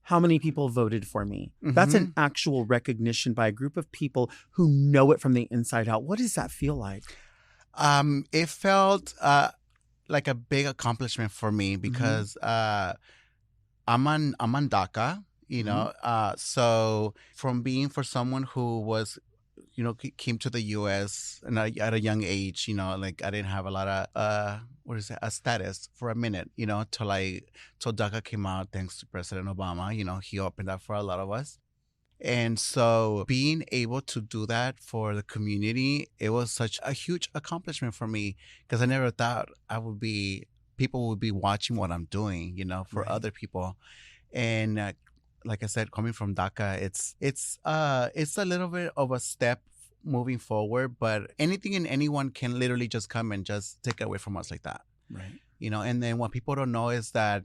how many people voted for me. That's an actual recognition by a group of people who know it from the inside out. What does that feel like? It felt like a big accomplishment for me because I'm on DACA, you know. So from being for someone who was, you know, came to the U.S. and at a young age, you know, like I didn't have a lot of a status for a minute, you know, till DACA came out thanks to President Obama. You know, he opened up for a lot of us. And so being able to do that for the community, it was such a huge accomplishment for me because I never thought people would be watching what I'm doing, you know, for other people. And like I said, coming from DACA, it's a little bit of a step moving forward, but anything and anyone can literally just come and just take it away from us like that. Right. You know, and then what people don't know is that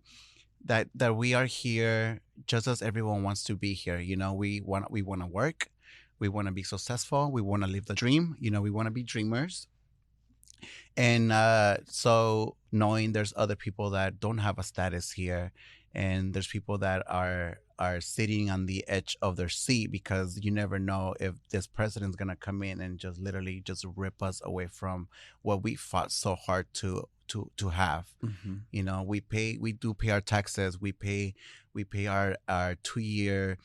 we are here just as everyone wants to be here. You know, we want to work, we want to be successful, we want to live the dream. You know, we want to be dreamers. And so knowing there's other people that don't have a status here, and there's people that are sitting on the edge of their seat because you never know if this president's gonna come in and just literally just rip us away from what we fought so hard to have. You know, we do pay our taxes, we pay our 2-year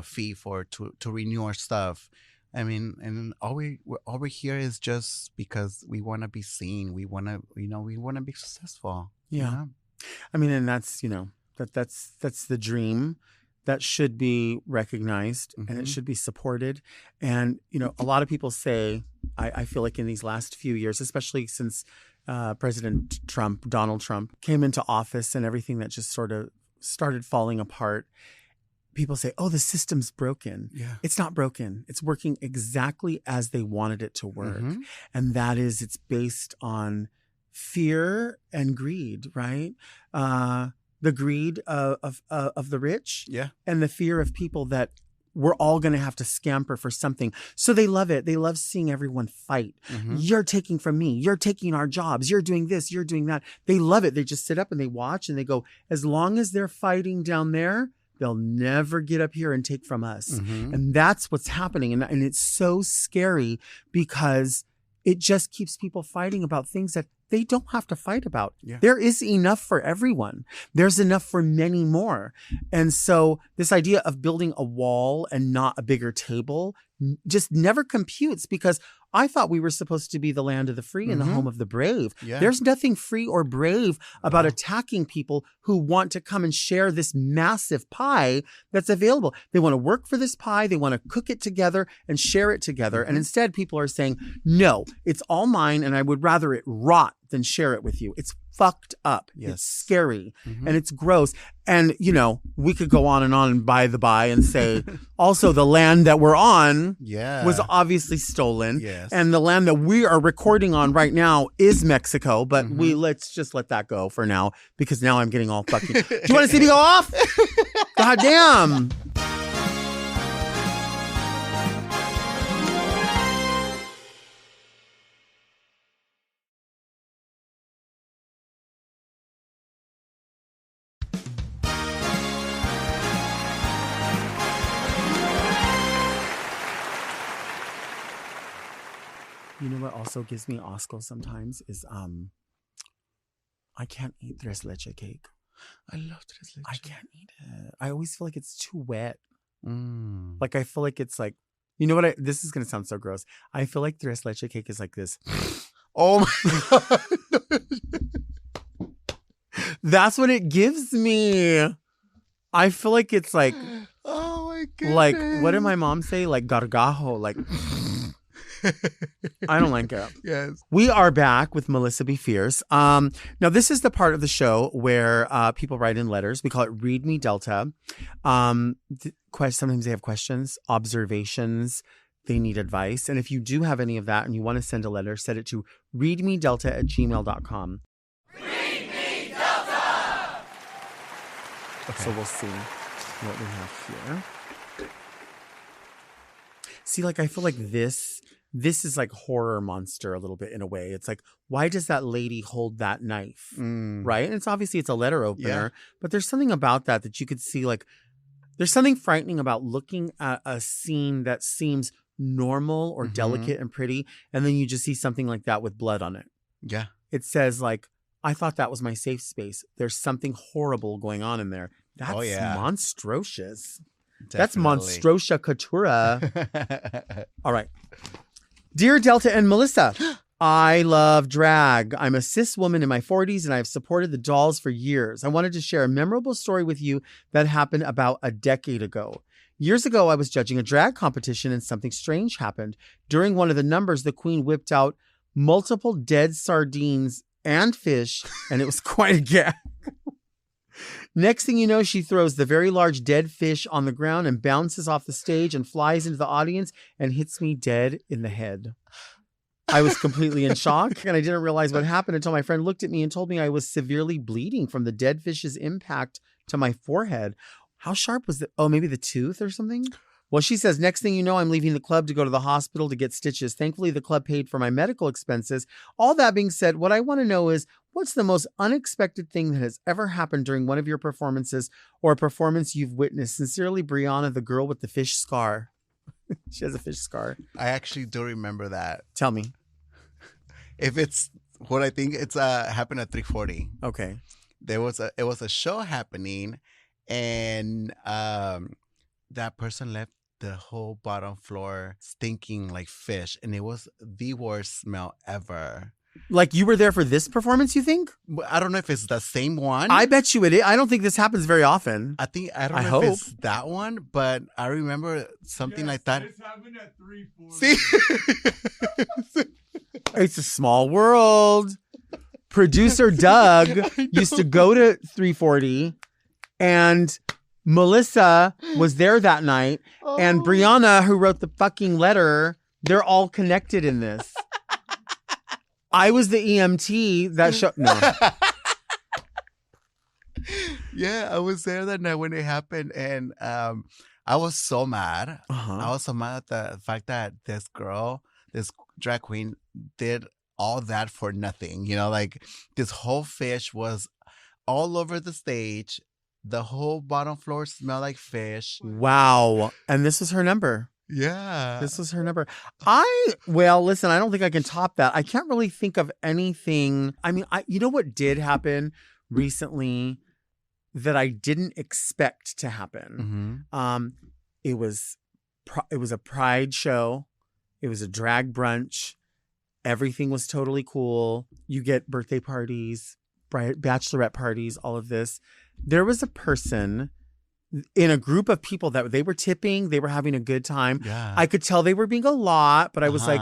fee to renew our stuff. I mean, and all we're here is just because we want to be seen. We want to be successful. Yeah. You know? I mean, and that's, you know, that's the dream that should be recognized and it should be supported. And, you know, a lot of people say, I feel like in these last few years, especially since Donald Trump came into office and everything that just sort of started falling apart, people say, oh, the system's broken. Yeah. It's not broken. It's working exactly as they wanted it to work. And that is, it's based on fear and greed, right? The greed of the rich, and the fear of people that we're all going to have to scamper for something. So they love it. They love seeing everyone fight. You're taking from me. You're taking our jobs. You're doing this. You're doing that. They love it. They just sit up and they watch and they go, as long as they're fighting down there, they'll never get up here and take from us. And that's what's happening. And it's so scary because it just keeps people fighting about things that they don't have to fight about. There is enough for everyone. There's enough for many more. And so this idea of building a wall and not a bigger table just never computes, because I thought we were supposed to be the land of the free and the home of the brave. There's nothing free or brave about attacking people who want to come and share this massive pie that's available. They want to work for this pie. They want to cook it together and share it together. And instead, people are saying, no, it's all mine and I would rather it rot than share it with you. It's fucked up. It's scary and it's gross. And, you know, we could go on and by the by and say, also the land that we're on was obviously stolen. And the land that we are recording on right now is Mexico. But let's just let that go for now, because now I'm getting all fucking. Do you want to see me go off? God damn. You know what also gives me oscars sometimes is I can't eat tres leche cake. I love tres leche. I can't eat it. I always feel like it's too wet. Like I feel like it's like, you know what? This is gonna sound so gross. I feel like tres leche cake is like this. Oh my God. That's what it gives me. I feel like it's like, oh my goodness. Like, what did my mom say? Like gargajo, like. I don't like it. Yes. We are back with Melissa Befierce. Now, this is the part of the show where people write in letters. We call it Read Me Delta. Sometimes they have questions, observations, they need advice. And if you do have any of that and you want to send a letter, send it to readmedelta@gmail.com. Read me, Delta! Okay. So we'll see what we have here. See, like, I feel like this is like horror monster a little bit in a way. It's like, why does that lady hold that knife? Right? And it's a letter opener, but there's something about that you could see, like, there's something frightening about looking at a scene that seems normal or delicate and pretty, and then you just see something like that with blood on it. Yeah. It says, like, I thought that was my safe space. There's something horrible going on in there. That's monstrous. Definitely. That's Monstrosa Coutura. All right. Dear Delta and Melissa, I love drag. I'm a cis woman in my 40s and I've supported the dolls for years. I wanted to share a memorable story with you that happened about a decade ago. Years ago, I was judging a drag competition and something strange happened. During one of the numbers, the queen whipped out multiple dead sardines and fish, and it was quite a gag. Next thing you know, she throws the very large dead fish on the ground and bounces off the stage and flies into the audience and hits me dead in the head. I was completely in shock, and I didn't realize what happened until my friend looked at me and told me I was severely bleeding from the dead fish's impact to my forehead. How sharp was it? Oh, maybe the tooth or something? Well, she says, next thing you know, I'm leaving the club to go to the hospital to get stitches. Thankfully, the club paid for my medical expenses. All that being said, what I want to know is, what's the most unexpected thing that has ever happened during one of your performances or a performance you've witnessed? Sincerely, Brianna, the girl with the fish scar. She has a fish scar. I actually do remember that. Tell me. If it's what I think, it's happened at 340. Okay. It was a show happening, and that person left the whole bottom floor stinking like fish, and it was the worst smell ever. Like, you were there for this performance, you think? I don't know if it's the same one. I bet you it is. I don't think this happens very often. I don't know if it's that one, but I remember something like that. This happened at 340. See? It's a small world. Producer Doug used to go to 340, and Melissa was there that night, and Brianna, who wrote the fucking letter, they're all connected in this. I was the EMT that show. No. Yeah, I was there that night when it happened, and I was so mad. I was so mad at the fact that this drag queen, did all that for nothing. You know, like, this whole fish was all over the stage. The whole bottom floor smelled like fish. Wow. And this was her number. Yeah. This was her number. Listen, I don't think I can top that. I can't really think of anything. I mean, you know what did happen recently that I didn't expect to happen? It was a pride show. It was a drag brunch. Everything was totally cool. You get birthday parties, bachelorette parties, all of this. There was a person in a group of people that they were tipping. They were having a good time. Yeah. I could tell they were being a lot, but I was like,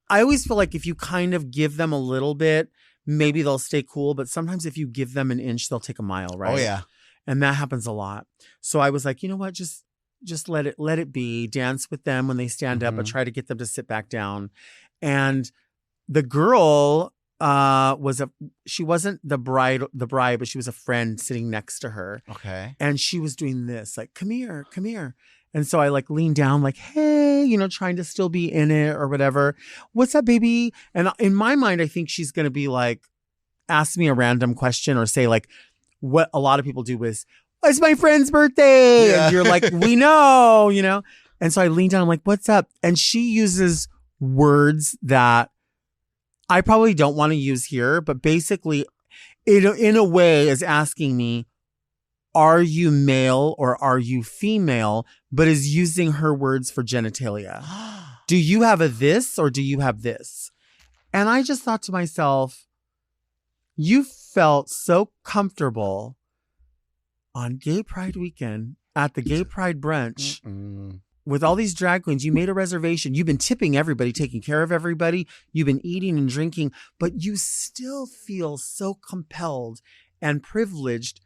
I always feel like if you kind of give them a little bit, maybe they'll stay cool. But sometimes if you give them an inch, they'll take a mile, right? Oh, yeah. And that happens a lot. So I was like, you know what? Just let it be. Dance with them when they stand up, but try to get them to sit back down. And the girl she wasn't the bride, but she was a friend sitting next to her. Okay. And she was doing this, like, come here. And so I like leaned down, like, hey, trying to still be in it or whatever. What's up, baby? And in my mind, I think she's going to be like, ask me a random question or say, like, what a lot of people do is, it's my friend's birthday. Yeah. And you're like, we know. And so I leaned down, I'm like, what's up? And she uses words that I probably don't want to use here, but basically, in a way, is asking me, are you male or are you female? But is using her words for genitalia. Do you have a this or do you have this? And I just thought to myself, you felt so comfortable on Gay Pride weekend at the Gay Pride brunch. With all these drag queens, you made a reservation. You've been tipping everybody, taking care of everybody. You've been eating and drinking, but you still feel so compelled and privileged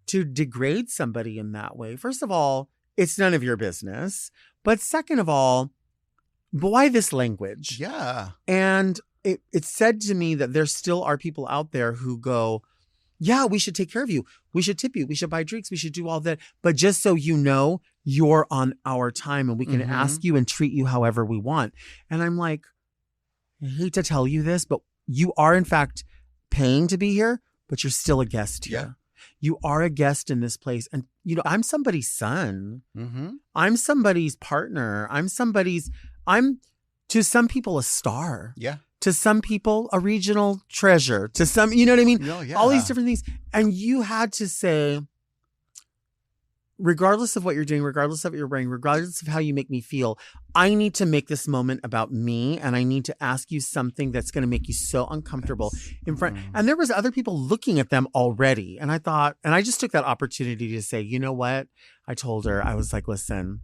to degrade somebody in that way. First of all, it's none of your business. But second of all, But why this language? Yeah. And it said to me that there still are people out there who go, yeah, we should take care of you. We should tip you. We should buy drinks. We should do all that. But just so you know, you're on our time and we can ask you and treat you however we want. And I'm like, I hate to tell you this, but you are in fact paying to be here, but you're still a guest here. Yeah. You are a guest in this place. And, you know, I'm somebody's son. Mm-hmm. I'm somebody's partner. I'm to some people a star. Yeah. To some people, a regional treasure. To some, you know what I mean? Oh, yeah. All these different things. And you had to say, regardless of what you're doing, regardless of what you're wearing, regardless of how you make me feel, I need to make this moment about me. And I need to ask you something that's going to make you so uncomfortable in front. And there was other people looking at them already. And I thought, and I just took that opportunity to say, you know what? I told her, I was like, listen,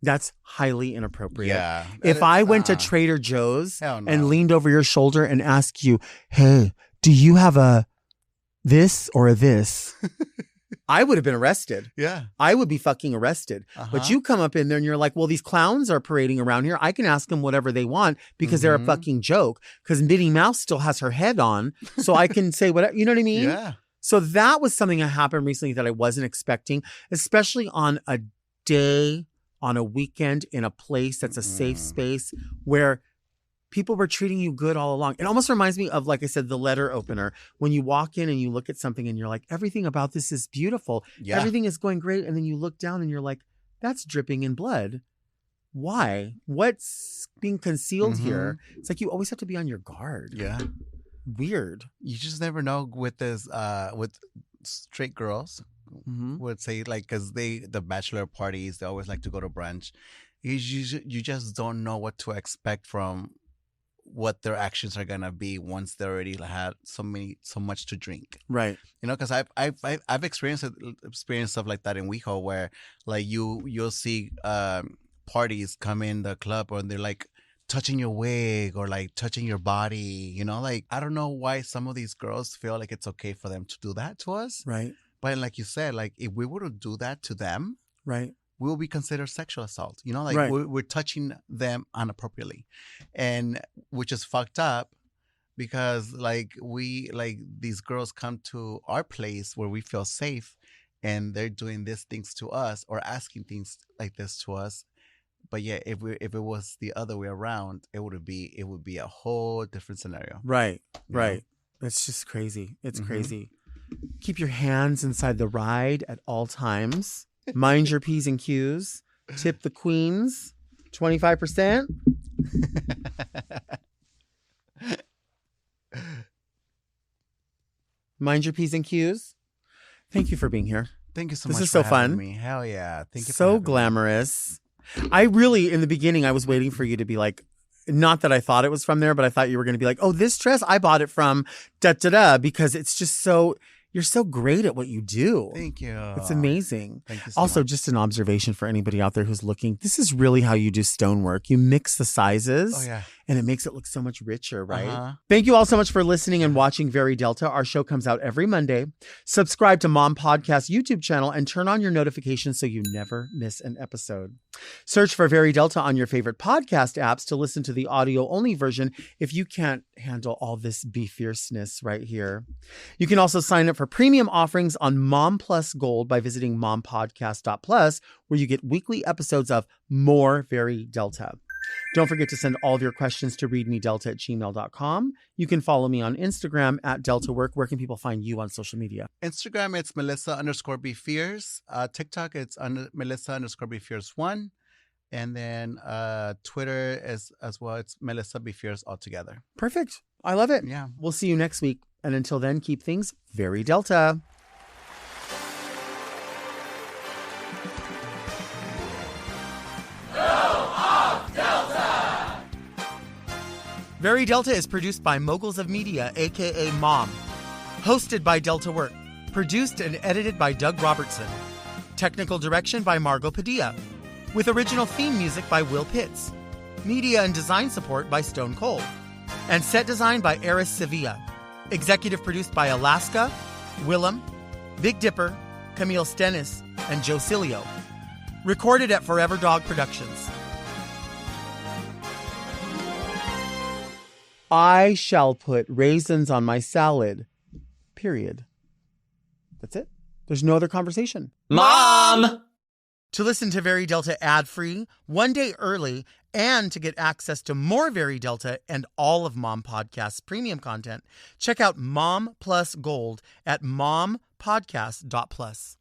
that's highly inappropriate. Yeah. If I went to Trader Joe's Hell no. and leaned over your shoulder and asked you, hey, do you have a this or a this? I would have been arrested. Yeah. I would be fucking arrested. But you come up in there and you're like, well, these clowns are parading around here. I can ask them whatever they want because they're a fucking joke. Because Minnie Mouse still has her head on. So I can say whatever, you know what I mean? Yeah. So that was something that happened recently that I wasn't expecting, especially on a day, on a weekend, in a place that's a safe space where people were treating you good all along. It almost reminds me of, like I said, the letter opener. When you walk in and you look at something and you're like, everything about this is beautiful. Yeah. Everything is going great. And then you look down and you're like, that's dripping in blood. Why? What's being concealed here? It's like you always have to be on your guard. Yeah. Weird. You just never know with this, with straight girls. Would say, like, because the bachelor parties, they always like to go to brunch. You just don't know what to expect from what their actions are gonna be once they already had so much to drink. Right. You know, because I've experienced stuff like that in WeHo, where like you'll see parties come in the club and they're like touching your wig or like touching your body. You know, like I don't know why some of these girls feel like it's okay for them to do that to us. Right. But like you said, like if we were to do that to them, right, we will be considered sexual assault. You know, like we're touching them inappropriately, and which is fucked up because like these girls come to our place where we feel safe, and they're doing these things to us or asking things like this to us. But yeah, if it was the other way around, it would be a whole different scenario. Right. You Right. know? It's just crazy. It's crazy. Keep your hands inside the ride at all times. Mind your P's and Q's. Tip the queens 25%. Mind your P's and Q's. Thank you for being here. Thank you so This much. is so for having fun. Me. Hell yeah! Thank you. So glamorous. I really, in the beginning, I was waiting for you to be like, not that I thought it was from there, but I thought you were going to be like, oh, this dress, I bought it from da-da-da, because it's just so, you're so great at what you do. Thank you. It's amazing. Thank you so Also, much. just an observation for anybody out there who's looking, this is really how you do stonework. You mix the sizes. Oh yeah. And it makes it look so much richer, right? Uh-huh. Thank you all so much for listening and watching Very Delta. Our show comes out every Monday. Subscribe to Mom Podcast YouTube channel and turn on your notifications so you never miss an episode. Search for Very Delta on your favorite podcast apps to listen to the audio-only version if you can't handle all this Befierceness right here. You can also sign up for premium offerings on Mom Plus Gold by visiting mompodcast.plus, where you get weekly episodes of more Very Delta. Don't forget to send all of your questions to readmedelta@gmail.com. You can follow me on Instagram @DeltaWork. Where can people find you on social media? Instagram, it's Melissa_Befierce. TikTok, it's Melissa_Befierce1. And then Twitter is as well. It's Melissa Befierce altogether. Perfect. I love it. Yeah. We'll see you next week. And until then, keep things very Delta. Very Delta is produced by Moguls of Media, aka Mom. Hosted by Delta Work. Produced and edited by Doug Robertson. Technical direction by Margot Padilla. With original theme music by Will Pitts. Media and design support by Stone Cold. And set design by Eris Sevilla. Executive produced by Alaska, Willem, Big Dipper, Camille Stennis, and Joe Cilio. Recorded at Forever Dog Productions. I shall put raisins on my salad. Period. That's it. There's no other conversation. Mom! To listen to Very Delta ad-free, 1 day early, and to get access to more Very Delta and all of Mom Podcast's premium content, check out Mom Plus Gold at mompodcast.plus.